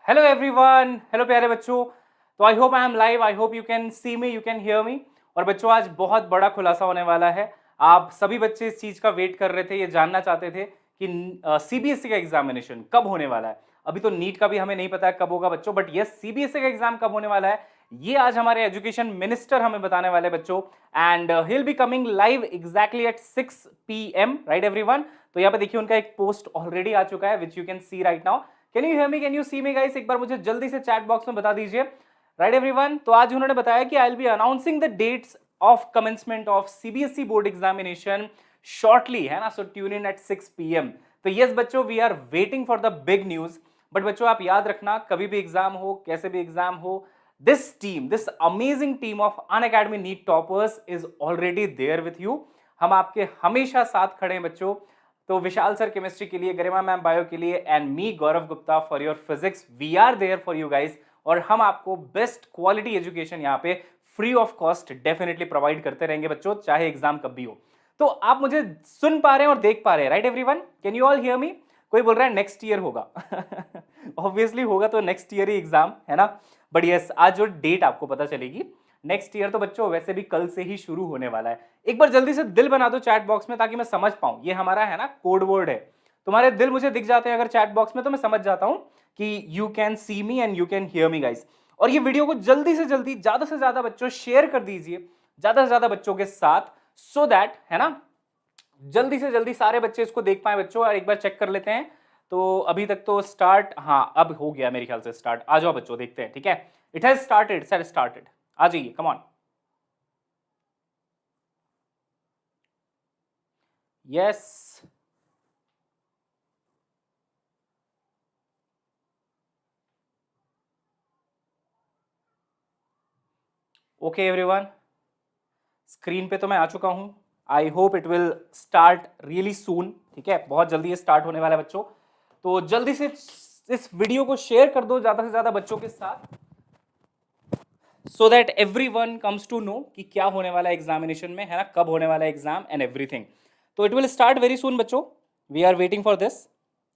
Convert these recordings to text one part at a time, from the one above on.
Hello everyone, hello प्यारे बच्चों। तो I hope I am live, I hope you can see me, you can hear me. और बच्चों आज बहुत बड़ा खुलासा होने वाला है। आप सभी बच्चे इस चीज़ का वेट कर रहे थे, ये जानना चाहते थे कि सीबीएसई का एग्जामिनेशन कब होने वाला है। अभी तो नीट का भी हमें नहीं पता है कब होगा बच्चों, बट यस सीबीएसई का एग्जाम कब होने वाला है ये आज हमारे एजुकेशन मिनिस्टर हमें बताने वाले बच्चों। And he will be coming live exactly at 6 PM, right everyone. तो यहाँ पे देखिए उनका एक पोस्ट ऑलरेडी आ चुका है which you can see right now. Can you hear me, can you see me guys? एक बार मुझे जल्दी से चैट बॉक्स में बता दीजिए, राइट एवरीवन। तो आज उन्होंने बताया कि I will be announcing the dates of commencement of CBSE board examination shortly, है ना। So tune in at 6 PM। तो यस बच्चों, we are waiting for the big news. But बच्चों आप याद रखना, कभी भी एग्जाम हो, कैसे भी एग्जाम हो, this team, this amazing team of Unacademy NEET toppers is already there with you. हम आपके हमेशा साथ खड़े हैं बच्चों। तो विशाल सर केमिस्ट्री के लिए, गरिमा मैम बायो के लिए, and me Gaurav Gupta for your physics, we are there for you guys. और हम आपको बेस्ट क्वालिटी एजुकेशन यहाँ पे free of cost definitely provide करते रहेंगे बच्चों, चाहे एग्जाम कब भी हो। तो आप मुझे सुन पा रहे हैं और देख पा रहे हैं, right everyone? Can you all hear me? कोई बोल रहा है नेक्स्ट ईयर होगा। ऑब्वियसली होगा तो नेक्स्ट ईयर ही एग्जाम, है ना। बट यस, आज जो डेट आपको पता चलेगी नेक्स्ट ईयर, तो बच्चों वैसे भी कल से ही शुरू होने वाला है। एक बार जल्दी से दिल बना दो चैट बॉक्स में ताकि मैं समझ पाऊं। ये हमारा है ना कोड वर्ड है। तुम्हारे दिल मुझे दिख जाते हैं अगर चैट बॉक्स में, तो मैं समझ जाता हूं कि you can see me and you can hear me guys. और ये वीडियो को जल्दी से जल्दी, ज्यादा से ज्यादा बच्चों शेयर कर दीजिए, ज्यादा से ज्यादा बच्चों के साथ, सो दैट, है ना, जल्दी से जल्दी सारे बच्चे इसको देख पाए बच्चों। और एक बार चेक कर लेते हैं। तो अभी तक तो स्टार्ट, हाँ अब हो गया मेरे ख्याल से स्टार्ट। आ जाओ बच्चों, देखते हैं, ठीक है। It has started sir, started. आ जाइए, come on. Yes, okay everyone, screen पे तो मैं आ चुका हूं। I hope it will start really soon, ठीक है। बहुत जल्दी ये स्टार्ट होने वाला है बच्चों। तो जल्दी से इस वीडियो को शेयर कर दो ज्यादा से ज्यादा बच्चों के साथ, so that everyone comes to know कि क्या होने वाला है एग्जामिनेशन में, है ना, कब होने वाला है एग्जाम एंड एवरीथिंग। तो it will start very soon बच्चों, we are waiting for this,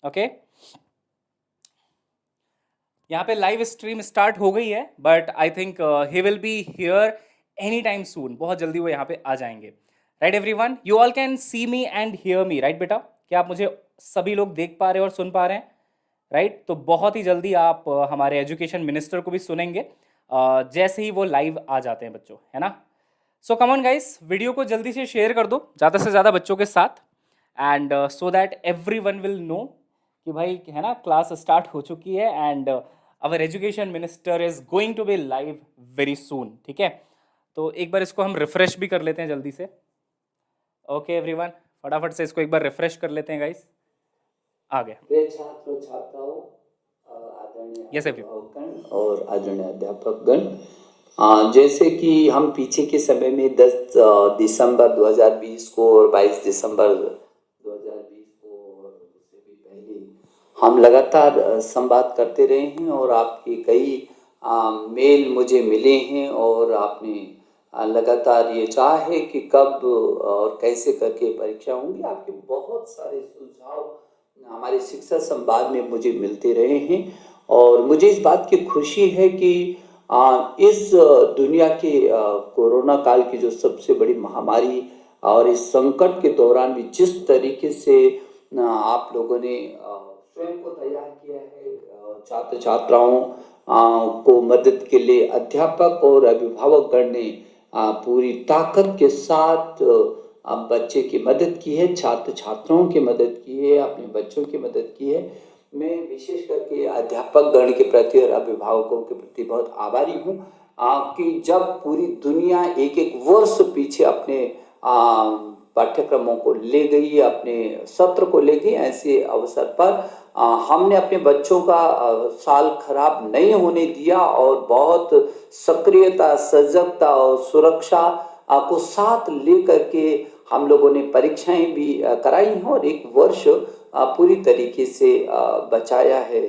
okay. यहाँ पे लाइव स्ट्रीम स्टार्ट हो गई है, but I think he will be here any time soon. बहुत जल्दी वो यहाँ पे आ जाएंगे, right everyone. You all can see me and hear me, right बेटा? क्या आप मुझे सभी लोग देख पा रहे हैं और सुन पा रहे हैं, राइट? तो बहुत ही जल्दी आप हमारे एजुकेशन मिनिस्टर को भी सुनेंगे जैसे ही वो लाइव आ जाते हैं बच्चों, है ना। सो कम ऑन गाइस, वीडियो को जल्दी से शेयर कर दो ज़्यादा से ज़्यादा बच्चों के साथ, and so that every one will know कि भाई, है ना, क्लास स्टार्ट हो चुकी है and our education minister is going to be live very soon, ठीक है। तो एक बार इसको हम रिफ्रेश भी कर लेते हैं जल्दी से। ओके एवरीवन, फटाफट से इसको एक बार रिफ्रेश कर लेते हैं गाइस। आ गया। प्रिय छात्र छात्राओं, आदरणीय यस अभिभावकगण और आदरणीय अध्यापकगण, जैसे कि हम पीछे के समय में 10 दिसंबर 2020 को और 22 दिसंबर 2020 को और उससे भी पहले हम लगातार संवाद करते रहे हैं और आपके कई मेल मुझे मिले हैं और आपने लगातार ये चाह है कि कब और कैसे करके परीक्षा होंगी। आपके बहुत सारे सुझाव हमारे शिक्षा संवाद में मुझे मिलते रहे हैं और मुझे इस बात की खुशी है कि इस दुनिया के कोरोना काल की जो सबसे बड़ी महामारी और इस संकट के दौरान भी जिस तरीके से आप लोगों ने स्वयं को तैयार किया है, छात्र छात्राओं को मदद के लिए अध्यापक और अभिभावकगण ने पूरी ताकत के साथ बच्चे की मदद की है, छात्र छात्राओं की मदद की है, अपने बच्चों की मदद की है। मैं विशेष करके अध्यापक गण के प्रति और अभिभावकों के प्रति बहुत आभारी हूँ कि जब पूरी दुनिया एक एक वर्ष पीछे अपने पाठ्यक्रमों को ले गई, अपने सत्र को ले गई, ऐसे अवसर पर हमने अपने बच्चों का साल खराब नहीं होने दिया और बहुत सक्रियता, सजगता और सुरक्षा को साथ लेकर के हम लोगों ने परीक्षाएं भी कराई हैं और एक वर्ष पूरी तरीके से बचाया है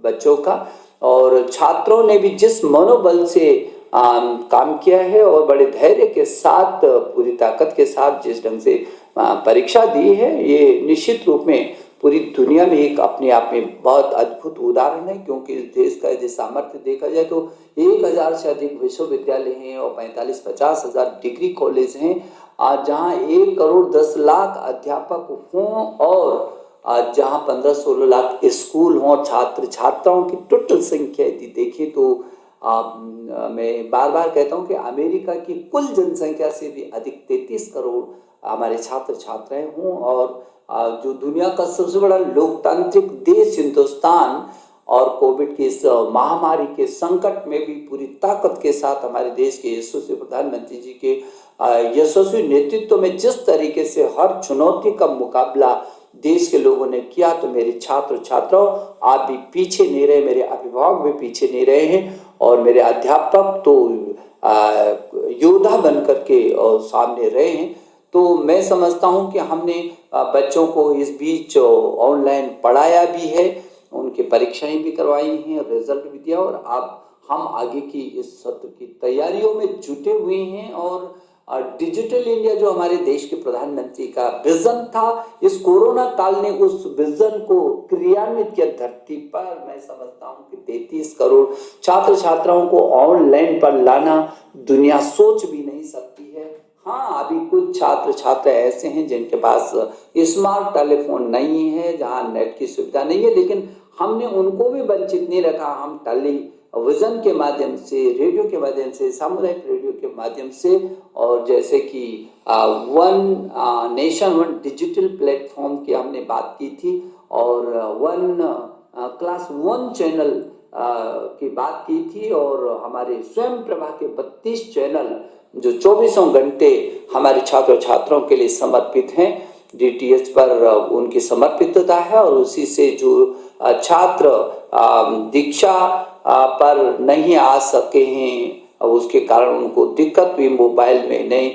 बच्चों का। और छात्रों ने भी जिस मनोबल से काम किया है और बड़े धैर्य के साथ, पूरी ताकत के साथ जिस ढंग से परीक्षा दी है, ये निश्चित रूप में पूरी दुनिया में एक अपने आप में बहुत अद्भुत उदाहरण है, क्योंकि इस देश का यदि सामर्थ्य देखा जाए तो 1000 से अधिक विश्वविद्यालय हैं और 45-50 हजार डिग्री कॉलेज हैं, जहाँ 1 करोड़ 10 लाख अध्यापक हों और जहाँ 15-16 लाख स्कूल हों और छात्र छात्राओं की टोटल संख्या यदि देखें तो मैं बार बार कहता हूँ कि अमेरिका की कुल जनसंख्या से भी अधिक 33 करोड़ हमारे छात्र छात्राएं हों, और जो दुनिया का सबसे बड़ा लोकतांत्रिक देश हिंदुस्तान और कोविड की इस महामारी के संकट में भी पूरी ताकत के साथ हमारे देश के यशस्वी प्रधानमंत्री जी के यशस्वी नेतृत्व में जिस तरीके से हर चुनौती का मुकाबला देश के लोगों ने किया, तो मेरे छात्र छात्राओं आप भी पीछे नहीं रहे, मेरे अभिभावक भी पीछे नहीं रहे हैं, और मेरे अध्यापक तो योद्धा बन करके और सामने रहे हैं। तो मैं समझता हूं कि हमने बच्चों को इस बीच ऑनलाइन पढ़ाया भी है, उनकी परीक्षाएं भी करवाई हैं, रिजल्ट भी दिया, और अब हम आगे की इस सत्र की तैयारियों में जुटे हुए हैं। और डिजिटल इंडिया जो हमारे देश के प्रधानमंत्री का विजन था, इस कोरोना काल ने उस विजन को क्रियान्वित किया धरती पर। मैं समझता हूं कि 33 करोड़ छात्र छात्राओं को ऑनलाइन पर लाना दुनिया सोच भी नहीं सकती है। हाँ, अभी कुछ छात्र छात्रा ऐसे हैं जिनके पास स्मार्ट टेलीफोन नहीं है, जहाँ नेट की सुविधा नहीं है, लेकिन हमने उनको भी वंचित नहीं रखा। हम टेलीविजन के माध्यम से, रेडियो के माध्यम से, सामुदायिक रेडियो के माध्यम से, और जैसे कि one nation one digital platform की हमने बात की थी, और वन क्लास 1 चैनल की बात की थी, और हमारे स्वयं प्रभा के 32 चैनल जो 24 घंटे हमारे छात्र छात्राओं के लिए समर्पित हैं। DTH पर उनकी समर्पितता है, और उसी से जो छात्र दीक्षा पर नहीं आ सके हैं, उसके कारण उनको दिक्कत हुई, मोबाइल में नहीं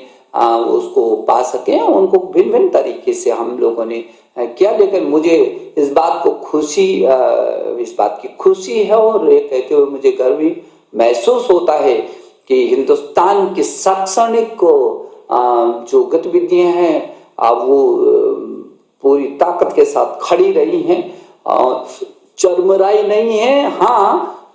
उसको पा सके, उनको भिन्न भिन्न तरीके से हम लोगों ने किया। लेकिन मुझे इस बात की खुशी है, और ये कहते हुए मुझे गर्व भी महसूस होता है कि हिंदुस्तान की शैक्षणिक जो गतिविधियां हैं वो पूरी ताकत के साथ खड़ी रही हैं, चरमराई नहीं है। हाँ,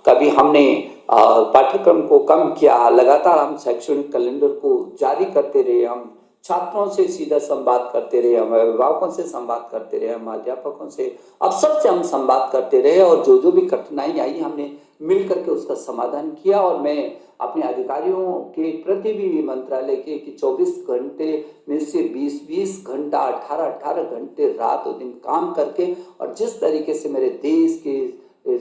कभी हमने पाठ्यक्रम को कम किया, लगातार हम शैक्षणिक कैलेंडर को जारी करते रहे, हम छात्रों से सीधा संवाद करते रहे, हम अभिभावकों से संवाद करते रहे, हम अध्यापकों से, अफसर से हम संवाद करते रहे, और जो भी कठिनाई आई हमने मिल करके उसका समाधान किया। और मैं अपने अधिकारियों के प्रति भी मंत्रालय के कि 24 घंटे में से 20-20 घंटा, 18-18 घंटे रात और दिन काम करके, और जिस तरीके से मेरे देश के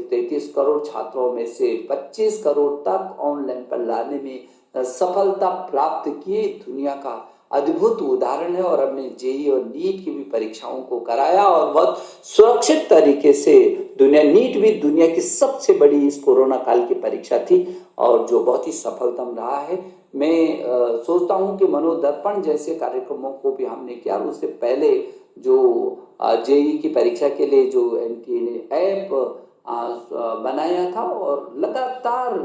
33 करोड़ छात्रों में से 25 करोड़ तक ऑनलाइन पर लाने में सफलता प्राप्त की, दुनिया का अद्भुत उदाहरण है। और हमने जेई और नीट की भी परीक्षाओं को कराया, और बहुत सुरक्षित तरीके से नीट भी दुनिया की सबसे बड़ी इस कोरोना काल की परीक्षा थी, और जो बहुत ही सफलतम रहा है। मैं सोचता हूं कि मनोदर्पण जैसे कार्यक्रमों को भी हमने किया, और उससे पहले जो जेई की परीक्षा के लिए जो NTA ने ऐप बनाया था, और लगातार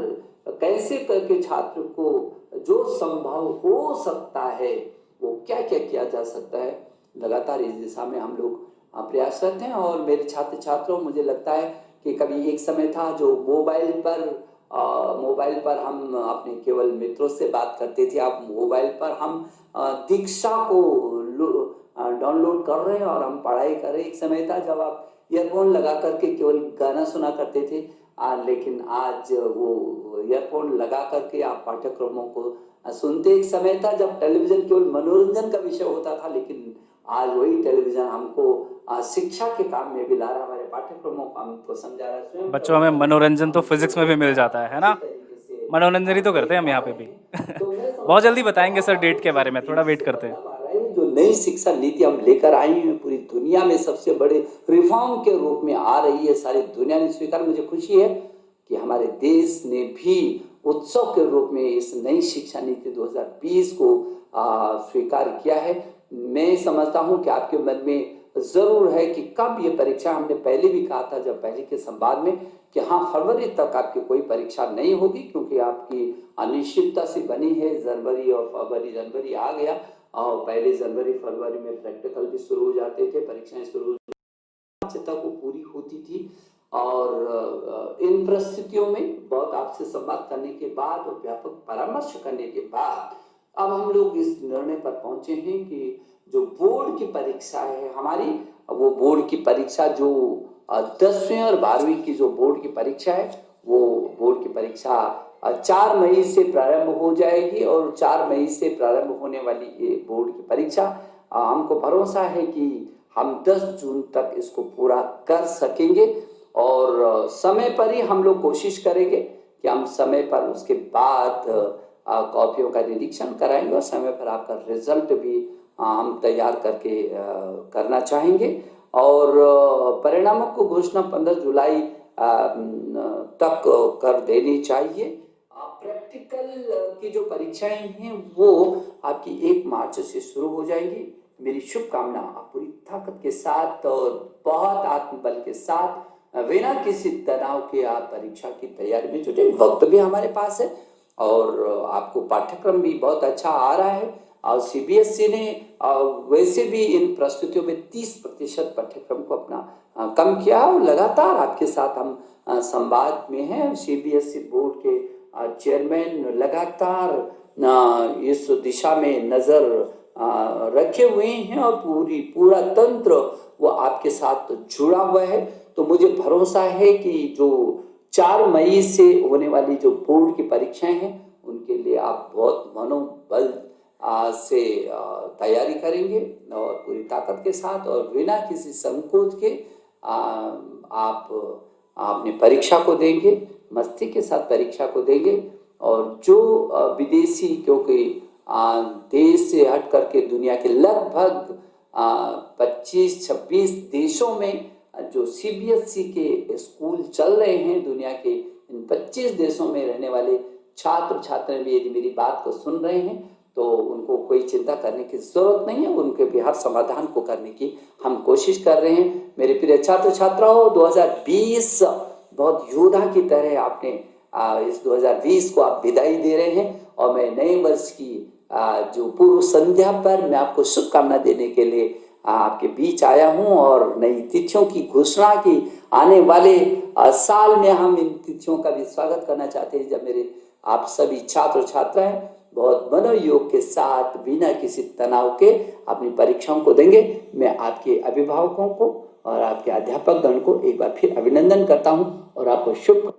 कैसे करके छात्र को जो संभव हो सकता है वो क्या क्या किया जा सकता है, लगातार इस दिशा में हम लोग प्रयासरत हैं। और मेरे छात्र छात्रों, मुझे लगता है कि कभी एक समय था जो मोबाइल पर हम अपने केवल मित्रों से बात करते थे, अब मोबाइल पर हम दीक्षा को डाउनलोड कर रहे हैं और हम पढ़ाई कर रहे हैं। एक समय था जब आप ईयरफोन लगा करके केवल गाना सुना करते थे, लेकिन आज वो ईयरफोन लगा करके आप पाठ्यक्रमों को सुनते। एक समय था जब टेलीविजन केवल मनोरंजन का विषय होता था, लेकिन आज वही टेलीविजन हमको शिक्षा के काम में भी ला रहा है, हमारे पाठ्यक्रमों को हमको समझा रहा है। बच्चों हमें मनोरंजन तो फिजिक्स में भी मिल जाता है ना, मनोरंजन ही तो करते हैं हम यहाँ पे भी। बहुत जल्दी बताएंगे सर डेट के बारे में, थोड़ा वेट करते हैं। जो नई शिक्षा नीति हम लेकर आई हैं, पूरी दुनिया में सबसे बड़े रिफॉर्म के रूप में आ रही है, सारी दुनिया ने स्वीकार। मुझे खुशी है कि हमारे देश ने भी उत्सव के रूप में इस नई शिक्षा नीति 2020 को स्वीकार किया है। मैं समझता हूं कि आपके मन में जरूर है कि कब ये परीक्षा, हमने पहले भी कहा था जब पहले के संवाद में कि हाँ, फरवरी तक आपकी कोई परीक्षा नहीं होगी, क्योंकि आपकी अनिश्चितता से बनी है। जनवरी और जनवरी आ गया, और पहले जनवरी फरवरी में प्रैक्टिकल भी शुरू हो जाते थे, परीक्षाएं शुरू बाध्यता को पूरी होती थी। और इन परिस्थितियों में बहुत आपसे संवाद करने के बाद और व्यापक परामर्श करने के बाद अब हम लोग इस निर्णय पर पहुंचे हैं कि जो बोर्ड की परीक्षा है हमारी, वो बोर्ड की परीक्षा जो 10वीं और 12वीं की जो बोर्ड की परीक्षा है, वो बोर्ड की परीक्षा 4 मई से प्रारंभ हो जाएगी। और 4 मई से प्रारंभ होने वाली ये बोर्ड की परीक्षा हमको भरोसा है कि हम 10 जून तक इसको पूरा कर सकेंगे। और समय पर ही हम लोग कोशिश करेंगे कि हम समय पर उसके बाद कॉपियों का निरीक्षण कराएंगे और समय पर आपका रिजल्ट भी हम तैयार करके करना चाहेंगे। और परिणामों को घोषणा 15 जुलाई तक कर देनी चाहिए। प्रैक्टिकल की जो परीक्षाएं हैं वो आपकी 1 मार्च से शुरू हो जाएंगी। मेरी शुभकामना, आप पूरी ताकत के साथ और बहुत आत्मबल के साथ बिना किसी तनाव के आप परीक्षा की तैयारी में जुटे। वक्त भी हमारे पास है और आपको पाठ्यक्रम भी बहुत अच्छा आ रहा है। और सीबीएसई ने वैसे भी इन प्रस्तुतियों में 30% पाठ्यक्रम को अपना कम किया और लगातार आपके साथ हम संवाद में हैं। सीबीएसई बोर्ड के चेयरमैन लगातार इस दिशा में नज़र रखे हुए हैं और पूरा तंत्र वो आपके साथ जुड़ा हुआ है। तो मुझे भरोसा है कि जो 4 मई से होने वाली जो बोर्ड की परीक्षाएं हैं उनके लिए आप बहुत मनोबल से तैयारी करेंगे और पूरी ताकत के साथ और बिना किसी संकोच के आप अपनी परीक्षा को देंगे, मस्ती के साथ परीक्षा को देंगे। और जो विदेशी, क्योंकि देश से हट करके दुनिया के लगभग 25-26 देशों में जो सीबीएसई के स्कूल चल रहे हैं, दुनिया के इन 25 देशों में रहने वाले छात्र छात्राएं भी यदि मेरी बात को सुन रहे हैं तो उनको कोई चिंता करने की ज़रूरत नहीं है। उनके भी हर समाधान को करने की हम कोशिश कर रहे हैं। मेरे प्रिय छात्र छात्राओं, 2020 बहुत योद्धा की तरह आपने इस 2020 को आप विदाई दे रहे हैं और मैं नए वर्ष की जो पूर्व संध्या पर मैं आपको शुभकामना देने के लिए आपके बीच आया हूं और नई तिथियों की घोषणा की आने वाले साल में हम इन तिथियों का भी स्वागत करना चाहते हैं, जब मेरे आप सभी छात्र छात्राएं बहुत मनोयोग के साथ बिना किसी तनाव के अपनी परीक्षाओं को देंगे। मैं आपके अभिभावकों को और आपके अध्यापक गण को एक बार फिर अभिनंदन करता हूं और आपको शुभ।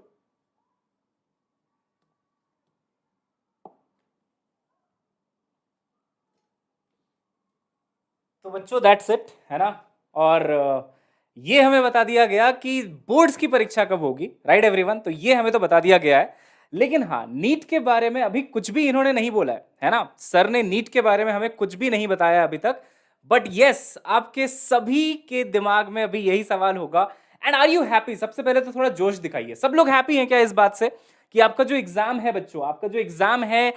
तो बच्चों दैट्स इट, है ना। और ये हमें बता दिया गया कि बोर्ड्स की परीक्षा कब होगी, राइट एवरीवन। तो ये हमें तो बता दिया गया है, लेकिन हाँ, नीट के बारे में अभी कुछ भी इन्होंने नहीं बोला है ना। सर ने नीट के बारे में हमें कुछ भी नहीं बताया अभी तक। बट यस, आपके सभी के दिमाग में अभी यही सवाल होगा, एंड आर यू हैप्पी? सबसे पहले तो थोड़ा जोश दिखाइए। सब लोग हैप्पी हैं क्या इस बात से कि आपका जो एग्जाम है बच्चों, आपका जो एग्जाम है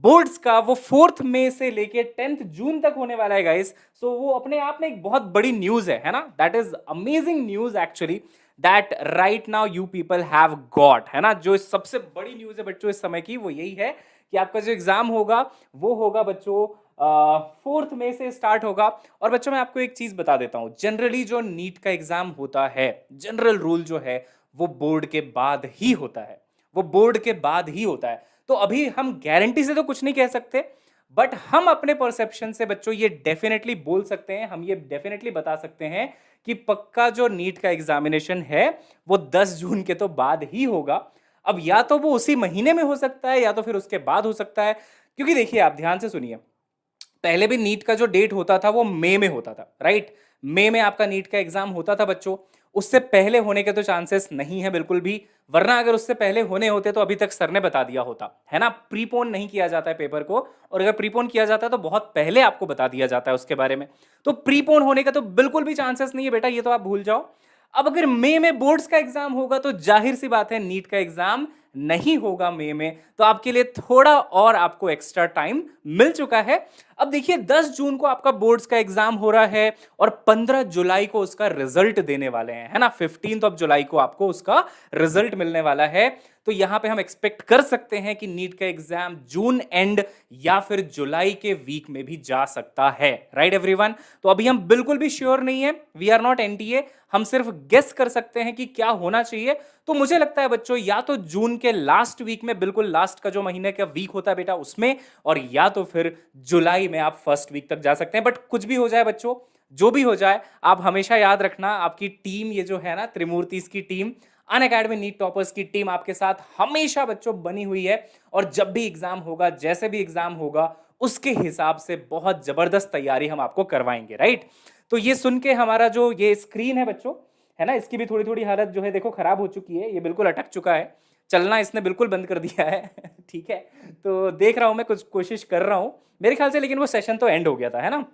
बोर्ड्स का, वो 4 मई से लेके 10 जून तक होने वाला है गाइस। सो वो अपने आप में एक बहुत बड़ी न्यूज है ना। That is amazing news actually, that right now you people have got, है ना। जो सबसे बड़ी न्यूज है बच्चों इस समय की, वो यही है कि आपका जो एग्जाम होगा वो होगा बच्चों 4 मई से स्टार्ट होगा। और बच्चों मैं आपको एक चीज बता देता हूं, जनरली जो नीट का एग्जाम होता है, जनरल रूल जो है वो बोर्ड के बाद ही होता है, वो बोर्ड के बाद ही होता है। तो अभी हम गारंटी से तो कुछ नहीं कह सकते, बट हम अपने परसेप्शन से बच्चों ये डेफिनेटली बोल सकते हैं, हम ये डेफिनेटली बता सकते हैं कि पक्का जो नीट का एग्जामिनेशन है वो 10 जून के तो बाद ही होगा। अब या तो वो उसी महीने में हो सकता है या तो फिर उसके बाद हो सकता है, क्योंकि देखिए आप ध्यान से सुनिए, पहले भी नीट का जो डेट होता था वो मई में होता था, राइट। मई में आपका नीट का एग्जाम होता था बच्चों। उससे पहले होने के तो चांसेस नहीं है बिल्कुल भी, वरना अगर उससे पहले होने होते तो अभी तक सर ने बता दिया होता, है ना। प्रीपोन नहीं किया जाता है पेपर को, और अगर प्रीपोन किया जाता है तो बहुत पहले आपको बता दिया जाता है उसके बारे में। तो प्रीपोन होने का तो बिल्कुल भी चांसेस नहीं है बेटा, ये तो आप भूल जाओ। अब अगर मई में बोर्ड्स का एग्जाम होगा तो जाहिर सी बात है नीट का एग्जाम नहीं होगा मई में, तो आपके लिए थोड़ा और आपको एक्स्ट्रा टाइम मिल चुका है। अब देखिए 10 जून को आपका बोर्ड्स का एग्जाम हो रहा है और 15 जुलाई को उसका रिजल्ट देने वाले हैं, है ना। 15th ऑफ जुलाई को आपको उसका रिजल्ट मिलने वाला है। तो यहां पे हम एक्सपेक्ट कर सकते हैं कि नीट का एग्जाम जून एंड या फिर जुलाई के वीक में भी जा सकता है, राइट एवरीवन। तो अभी हम बिल्कुल भी श्योर नहीं है, वी आर नॉट एनटीए, हम सिर्फ गेस कर सकते हैं कि क्या होना चाहिए। तो मुझे लगता है बच्चों या तो जून के लास्ट वीक में, बिल्कुल लास्ट का जो महीने का वीक होता है बेटा उसमें, और या तो फिर जुलाई में आप फर्स्ट वीक तक जा सकते हैं। बट कुछ भी हो जाए बच्चों, जो भी हो जाए, आप हमेशा याद रखना आपकी टीम ये जो है ना त्रिमूर्तिस की टीम, अनअकैडमी नीट टॉपर्स की टीम आपके साथ हमेशा बच्चों बनी हुई है। और जब भी एग्जाम होगा, जैसे भी एग्जाम होगा, उसके हिसाब से बहुत जबरदस्त तैयारी हम आपको करवाएंगे, राइट। तो ये सुन के हमारा जो ये स्क्रीन है बच्चों, है ना, इसकी भी थोड़ी थोड़ी हालत जो है देखो खराब हो चुकी है, ये बिल्कुल अटक चुका है, चलना इसने बिल्कुल बंद कर दिया है ठीक है। तो देख रहा हूं मैं, कुछ कोशिश कर रहा हूं मेरे ख्याल से, लेकिन वो सेशन तो एंड हो गया था, है ना।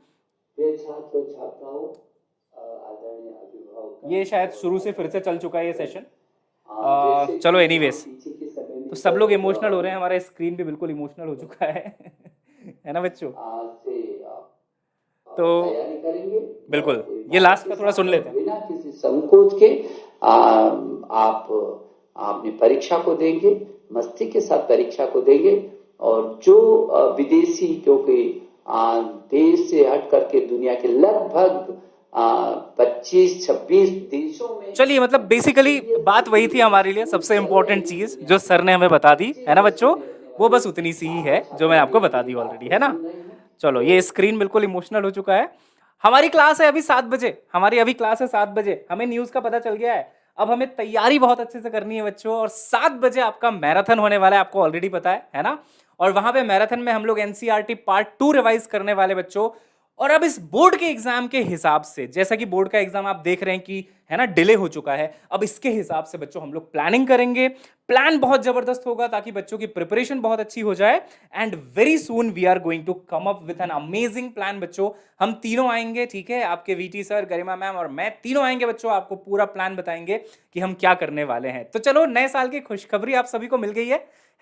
ये शायद शुरू से फिर से चल चुका है ये सेशन। चलो एनीवेज, तो सब लोग इमोशनल हो रहे हैं, हमारा स्क्रीन भी बिल्कुल इमोशनल हो चुका है है ना बच्चों। तो बिल्कुल ये लास्ट का थोड़ा सुन लेते हैं। बिना किसी संकोच के आप अपनी परीक्षा को देंगे, मस्ती के साथ परीक्षा को देंगे। और जो विदेशी, क्योंकि देश से हट करके दुनिया के लगभग 25-26 देशों में, चलिए मतलब बेसिकली बात वही थी हमारे लिए, सबसे इंपॉर्टेंट चीज जो सर ने हमें बता दी, है ना बच्चों, वो बस उतनी सी ही है जो मैंने आपको बता दी ऑलरेडी, है ना। चलो ये स्क्रीन बिल्कुल इमोशनल हो चुका है। हमारी क्लास है अभी 7 बजे, हमारी अभी क्लास है 7 बजे, हमें न्यूज का पता चल गया है। अब हमें तैयारी बहुत अच्छे से करनी है बच्चों, और 7 बजे आपका मैराथन होने वाला है, आपको ऑलरेडी पता है ना। और वहां पे मैराथन में हम लोग एनसीईआरटी पार्ट 2 रिवाइज करने वाले बच्चों। और अब इस बोर्ड के एग्जाम के हिसाब से, जैसा कि बोर्ड का एग्जाम आप देख रहे हैं कि है ना डिले हो चुका है, अब इसके हिसाब से बच्चों हम लोग प्लानिंग करेंगे। प्लान बहुत जबरदस्त होगा ताकि बच्चों की प्रिपरेशन बहुत अच्छी हो जाए। And very soon we are going to come up with an amazing plan बच्चों। हम तीनों आएंगे, ठीक है, आपके वीटी सर, गरिमा मैम और मैं, तीनों आएंगे बच्चों, आपको पूरा प्लान बताएंगे कि हम क्या करने वाले हैं। तो चलो, नए साल की खुशखबरी आप सभी को मिल गई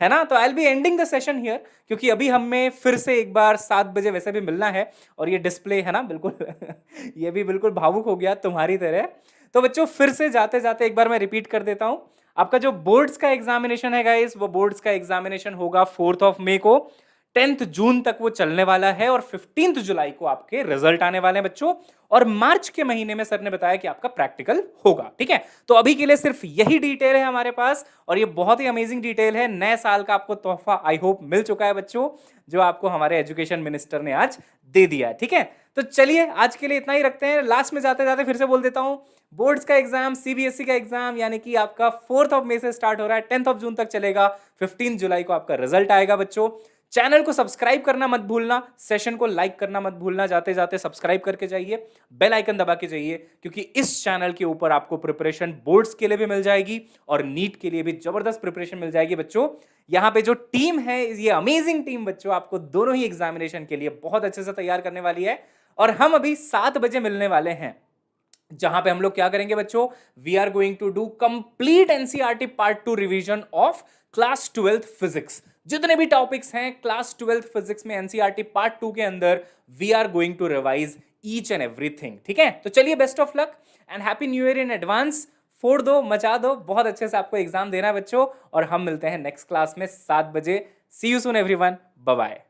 है ना। तो आई will be ending the session here, क्योंकि अभी हमें फिर से एक बार 7 बजे वैसे भी मिलना है। और ये डिस्प्ले है ना बिल्कुल ये भी बिल्कुल भावुक हो गया तुम्हारी तरह। तो बच्चों फिर से जाते जाते एक बार मैं रिपीट कर देता हूं, आपका जो बोर्ड्स का एग्जामिनेशन है गाइस, वो बोर्ड्स का एग्जामिनेशन होगा 4 मई को, 10 जून तक वो चलने वाला है, और 15 जुलाई को आपके रिजल्ट आने वाले हैं बच्चों। और मार्च के महीने में सर ने बताया कि आपका प्रैक्टिकल होगा, ठीक है। तो अभी के लिए सिर्फ यही डिटेल है हमारे पास, और ये बहुत ही अमेजिंग डिटेल है। नए साल का आपको तोहफा आई होप मिल चुका है बच्चों, जो आपको हमारे एजुकेशन मिनिस्टर ने आज दे दिया है, ठीक है। तो चलिए आज के लिए इतना ही रखते हैं। लास्ट में जाते जाते फिर से बोल देता हूं, बोर्ड्स का एग्जाम, सीबीएसई का एग्जाम, यानी कि आपका 4 मई से स्टार्ट हो रहा है, 10 जून तक चलेगा, 15 जुलाई को आपका रिजल्ट आएगा बच्चों। चैनल को सब्सक्राइब करना मत भूलना, सेशन को लाइक करना मत भूलना, जाते जाते सब्सक्राइब करके जाइए, बेल आइकन दबा के जाइए, क्योंकि इस चैनल के ऊपर आपको प्रिपरेशन बोर्ड्स के लिए भी मिल जाएगी और नीट के लिए भी जबरदस्त प्रिपरेशन मिल जाएगी बच्चों। यहाँ पे जो टीम है, ये अमेजिंग टीम बच्चों, आपको दोनों ही एग्जामिनेशन के लिए बहुत अच्छे से तैयार करने वाली है। और हम अभी 7 बजे मिलने वाले हैं, जहां पे हम लोग क्या करेंगे बच्चों, we are going to do complete NCERT part 2 revision of class 12th physics. जितने भी टॉपिक्स हैं क्लास 12th फिजिक्स में एनसीईआरटी पार्ट 2 के अंदर, we are going to revise each and everything, ठीक है। तो चलिए, best of luck and happy new year in advance. फोड़ दो, मचा दो, बहुत अच्छे से आपको एग्जाम देना है बच्चों। और हम मिलते हैं नेक्स्ट क्लास में 7 बजे। See you soon everyone, bye bye.